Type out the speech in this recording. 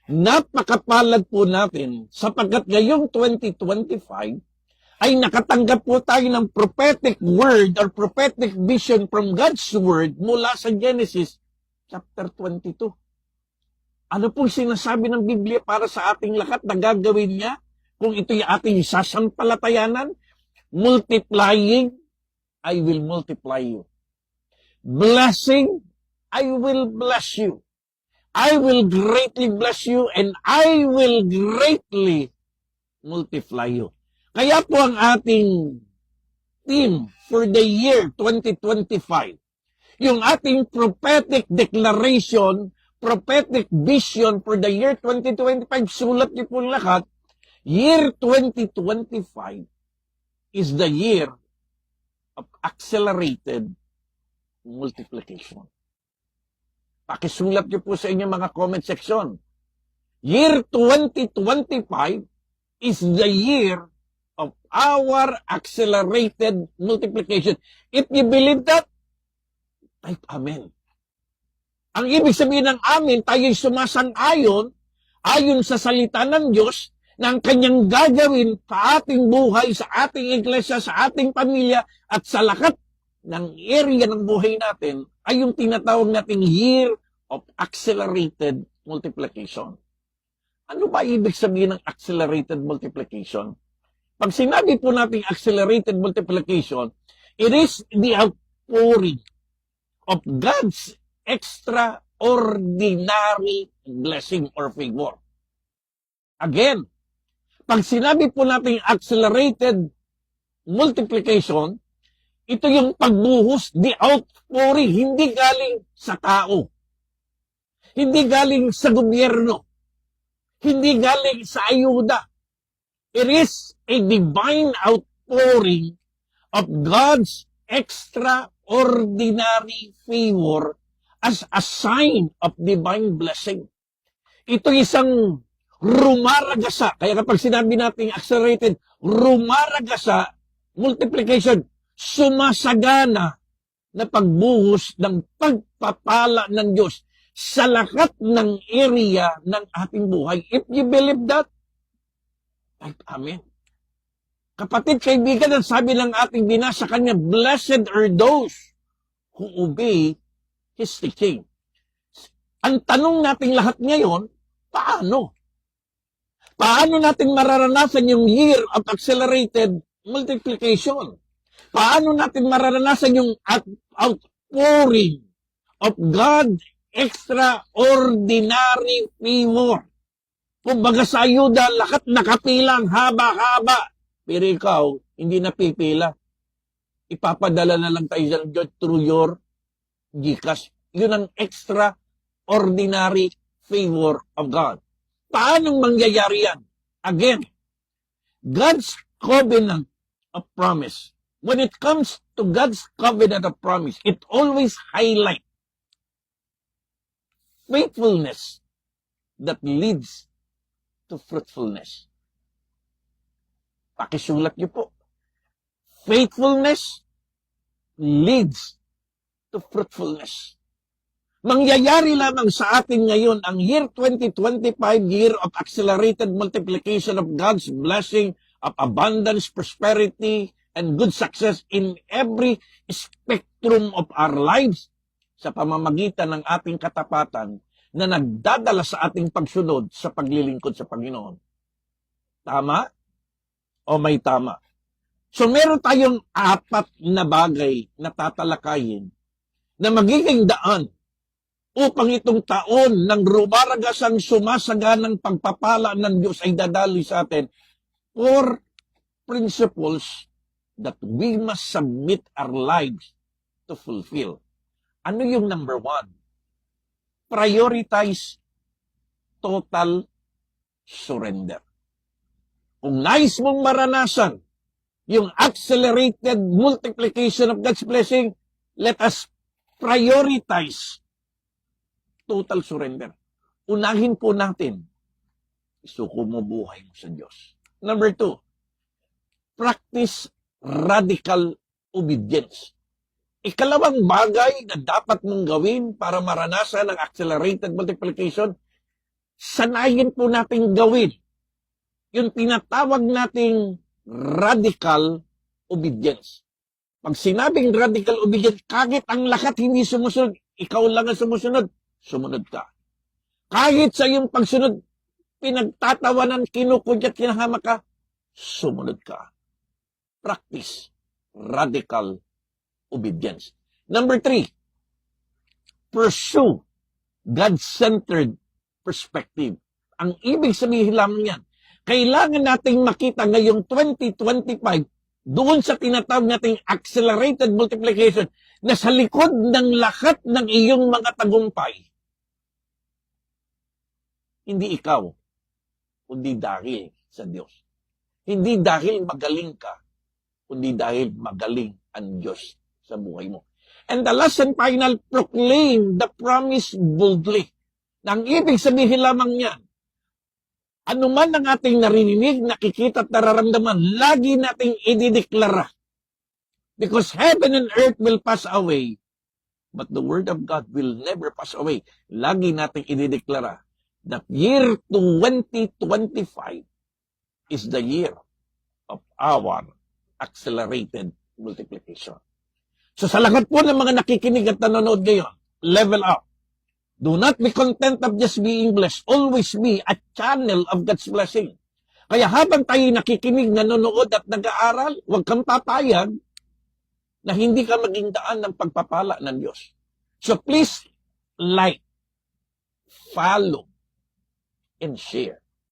Napakapalad po natin sapagkat ngayong 2025 ay nakatanggap po tayo ng prophetic word or prophetic vision from God's word mula sa Genesis chapter 22. Ano pong sinasabi ng Biblia para sa ating lahat na gagawin niya kung ito'y ating sasampalatayanan? Multiplying, I will multiply you. Blessing, I will bless you. I will greatly bless you and I will greatly multiply you. Kaya po ang ating theme for the year 2025, yung ating prophetic declaration, prophetic vision for the year 2025, sulat niyo po lahat, year 2025 is the year of accelerated multiplication. Pakisulat niyo po sa inyong mga comment section. Year 2025 is the year of our accelerated multiplication. If you believe that, type amen. Ang ibig sabihin ng amen, tayo'y sumasang-ayon, ayon sa salita ng Diyos, na ang kanyang gagawin sa ating buhay, sa ating iglesia, sa ating pamilya, at sa lahat ng area ng buhay natin, ay yung tinatawag nating year of accelerated multiplication. Ano ba ibig sabihin ng accelerated multiplication? Pag sinabi po natin accelerated multiplication, it is the outpouring of God's extraordinary blessing or favor. Again, pag sinabi po natin accelerated multiplication, ito yung pagbuhos, the outpouring, hindi galing sa tao, hindi galing sa gobyerno, hindi galing sa ayuda. It is a divine outpouring of God's extraordinary favor as a sign of divine blessing. Ito isang rumaragasa. Kaya kapag sinabi natin accelerated, rumaragasa, multiplication, sumasagana na pagbuhos ng pagpapala ng Diyos sa lahat ng area ng ating buhay. If you believe that, type amen. Kapatid, kaibigan, ang sabi ng ating binasa kanya, blessed are those who obey His teaching. Ang tanong nating lahat ngayon, paano? Paano natin mararanasan yung year of accelerated multiplication? Paano natin mararanasan yung outpouring of God's extraordinary favor? Kumbaga sa ayuda, lahat nakapilang haba-haba. Pero ikaw, hindi napipila. Ipapadala na lang tayo dyan through your GCash. Yun ang extraordinary favor of God. Paano mangyayari yan? Again, God's covenant of promise. When it comes to God's covenant of promise, it always highlights faithfulness that leads to fruitfulness. Pakisulat niyo po. Faithfulness leads to fruitfulness. Mangyayari lamang sa atin ngayon ang year 2025, year of accelerated multiplication of God's blessing, of abundance, prosperity, and good success in every spectrum of our lives sa pamamagitan ng ating katapatan na nagdadala sa ating pagsunod sa paglilingkod sa Panginoon. Tama? O may tama? So meron tayong 4 na bagay na tatalakayin na magiging daan upang itong taon ng rumaragasang sumasaganang pagpapala ng Diyos ay dadaloy sa atin. 4 principles that we must submit our lives to fulfill. Ano yung number 1? Prioritize total surrender. Kung nais mong maranasan yung accelerated multiplication of God's blessing, let us prioritize total surrender. Unahin po natin, isuko mo buhay mo sa Diyos. Number 2, practice radical obedience. Ikalawang bagay na dapat mong gawin para maranasan ang accelerated multiplication, sanayin po natin gawin yung tinatawag nating radical obedience. Pag sinabing radical obedience, kahit ang lahat hindi sumusunod, ikaw lang ang sumusunod, sumunod ka. Kahit sa iyong pagsunod, pinagtatawanan, kinukudyat, kinahama ka, sumunod ka. Practice radical obedience. Number 3, pursue God-centered perspective. Ang ibig sabihin lamang yan, kailangan nating makita ngayong 2025 doon sa tinatawag nating accelerated multiplication na sa likod ng lahat ng iyong mga tagumpay, hindi ikaw, kundi dahil sa Diyos. Hindi dahil magaling ka, kundi dahil magaling ang Diyos sa buhay mo. And the last and final, proclaim the promise boldly. Ang ibig sabihin lamang niyan, ano man ang ating narinig, nakikita at nararamdaman, lagi nating idideklara. Because heaven and earth will pass away, but the word of God will never pass away. Lagi nating idideklara that year 2025 is the year of our accelerated multiplication. So sa lahat po ng mga nakikinig at nanonood ngayon, level up. Do not be content of just being blessed. Always be a channel of God's blessing. Kaya habang tayo nakikinig, nanonood at nag-aaral, huwag kang papayag na hindi ka maging daan ng pagpapala ng Diyos. So please like, follow, and share.